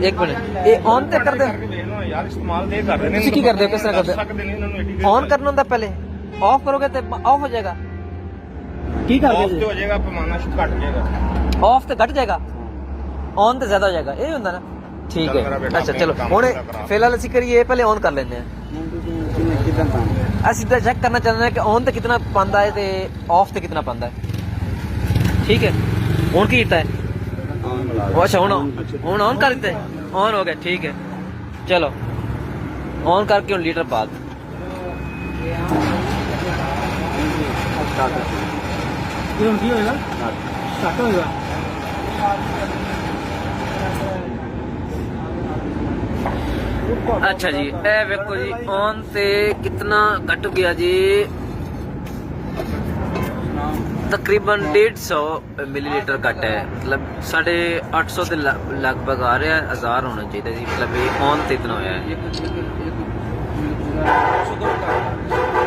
एक मिनट ये ऑन ते कर दे यार इस्तेमाल दे कर रहे ने ਤੁਸੀਂ ਕੀ ਕਰਦੇ ਹੋ ਕਿਸ ਤਰ੍ਹਾਂ ਕਰਦੇ ऑन करना ਹੁੰਦਾ पहले ऑफ करोगे तो ऑफ हो जाएगा की कर ऑफ तो हो जाएगा पैमाना घट जाएगा ऑफ तो घट जाएगा ऑन तो ज्यादा हो जाएगा ये ਹੁੰਦਾ ना ठीक है अच्छा चलो हुण फिलहाल ਅਸੀਂ करिए पहले ऑन कर लेने हैं ਅਸੀਂ ਤਾਂ ਚੈੱਕ करना चाहते हैं कि ऑन तो कितना पांदा है ते ऑफ तो कितना पांदा है ठीक है हुण की कीता है अच्छा हुण ऑन कर दिता है ऑन हो गया ठीक है चलो ऑन करके हुण लीटर पा दे अच्छा जी ए वेखो जी ऑन से कितना घट गया जी तकरीबन 150 मिलीलीटर घट है मतलब 850 के लगभग आ रहा है 1000 होना चाहिए जी मतलब ये ऑन से इतना होया है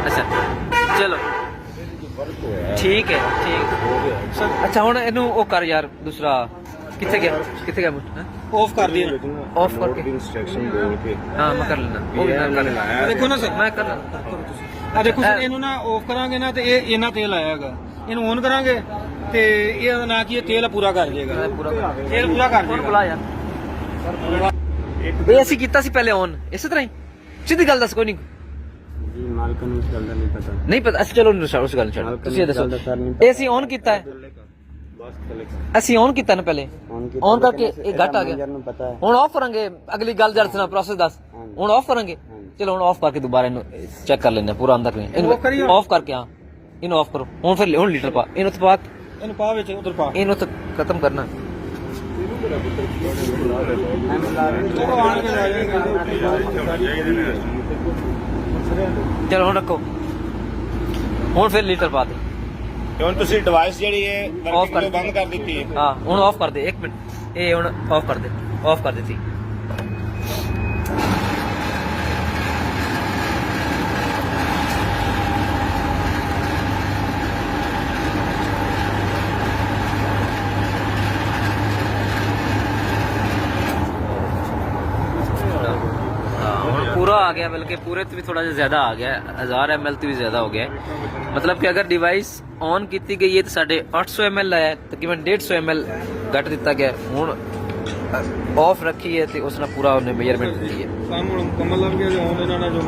अच्छा चलो ठीक है ठीक अच्छा हुण इनू ओ कर यार दूसरा किथे गया ऑफ कर दिया ऑफ करके इंस्ट्रक्शन बोल के हां मैं कर लेना वो भी मैं कर लेना देखो ना सर मैं कर लेना ਆ ਦੇਖੋ ਸਰ ਇਹਨੂੰ ਨਾ ਆਫ ਕਰਾਂਗੇ ਨਾ ਤੇ ਇਹ ਇੰਨਾ ਤੇਲ ਆਇਆ ਹੈਗਾ ਇਹਨੂੰ ਔਨ ਕਰਾਂਗੇ ਤੇ ਇਹ ਨਾ ਕਿ ਇਹ ਤੇਲ ਪੂਰਾ ਕਰ ਜਾਏਗਾ पूरा ਤੇਲ ਪੂਰਾ ਕਰ कौन ਜਾਏਗਾ बुला यार ਇਹ ਅਸੀਂ ਕੀਤਾ ਸੀ ਪਹਿਲੇ ਔਨ ਇਸੇ ਤਰ੍ਹਾਂ ਹੀ ਸਿੱਧੀ ਗੱਲ ਦੱਸ ਕੋਈ ਨਹੀਂ ਜੀ ਮਾਲਕ ਨੂੰ ਇਸ ਗੱਲ ਦਾ ਨਹੀਂ ਪਤਾ ਨਹੀਂ ਪਤਾ ਅਸੀਂ ਚਲੋ ਉਸ ਗੱਲ ਛੱਡ ਤੁਸੀਂ ਇਹ ਦੱਸੋ ਇਹ ਅਸੀਂ ਔਨ ਕੀਤਾ ਹੈ ਅਸੀਂ ਔਨ ਕੀਤਾ ਨਾ ਪਹਿਲੇ ਔਨ ਕਰਕੇ ਇਹ ਘਟ ਆ ਗਿਆ ਹੁਣ ਆਫ ਕਰਾਂਗੇ ਅਗਲੀ ਗੱਲ ਜਦ ਸੁਣਾ ਪ੍ਰੋਸੈਸ ਦੱਸ ਹੁਣ ਆਫ ਕਰਾਂਗੇ ਚਲੋ ਹੁਣ ਆਫ ਕਰਕੇ ਦੁਬਾਰਾ ਇਹਨੂੰ ਚੈੱਕ ਕਰ ਲੈਂਦੇ ਪੂਰਾ ਅੰਦਰ ਇਹਨੂੰ ਆਫ ਕਰਕੇ ਹਾਂ ਇਹਨੂੰ ਆਫ ਕਰੋ ਹੁਣ ਫਿਰ ਹੁਣ ਲੀਟਰ ਪਾ ਇਹਨੂੰ ਪਾ ਇਹਨੂੰ ਪਾ ਵਿੱਚ ਉਧਰ ਪਾ ਇਹਨੂੰ ਤਾਂ ਖਤਮ ਕਰਨਾ ਚਲੋ ਹੁਣ ਰੱਖੋ ਹੁਣ ਫਿਰ ਲੀਟਰ ਪਾ ਦੇ ਹੁਣ ਤੁਸੀਂ ਡਿਵਾਈਸ ਜਿਹੜੀ ਹੈ Off ਕਰ ਬੰਦ ਕਰ ਦਿੱਤੀ ਹੈ ਹਾਂ ਹੁਣ ਆਫ ਕਰ ਦੇ 1 ਮਿੰਟ ਇਹ ਹੁਣ ਆਫ ਕਰ ਦੇ ਆਫ ਕਰ ਦਿੱਤੀ पूरा आ गया बल्कि पूरे तो भी थोड़ा ज्यादा आ गया 1000 ml तो भी ज्यादा हो गया मतलब कि अगर डिवाइस ऑन की गई है तो 850 ml है तकरीबन 150 ml घट दिता गया हूँ ऑफ रखी है तो उसने पूरा मेजरमेंट दी है ਕੰਮ ਮੁਕੰਮਲ ਲੱਗ ਗਿਆ ਜੋ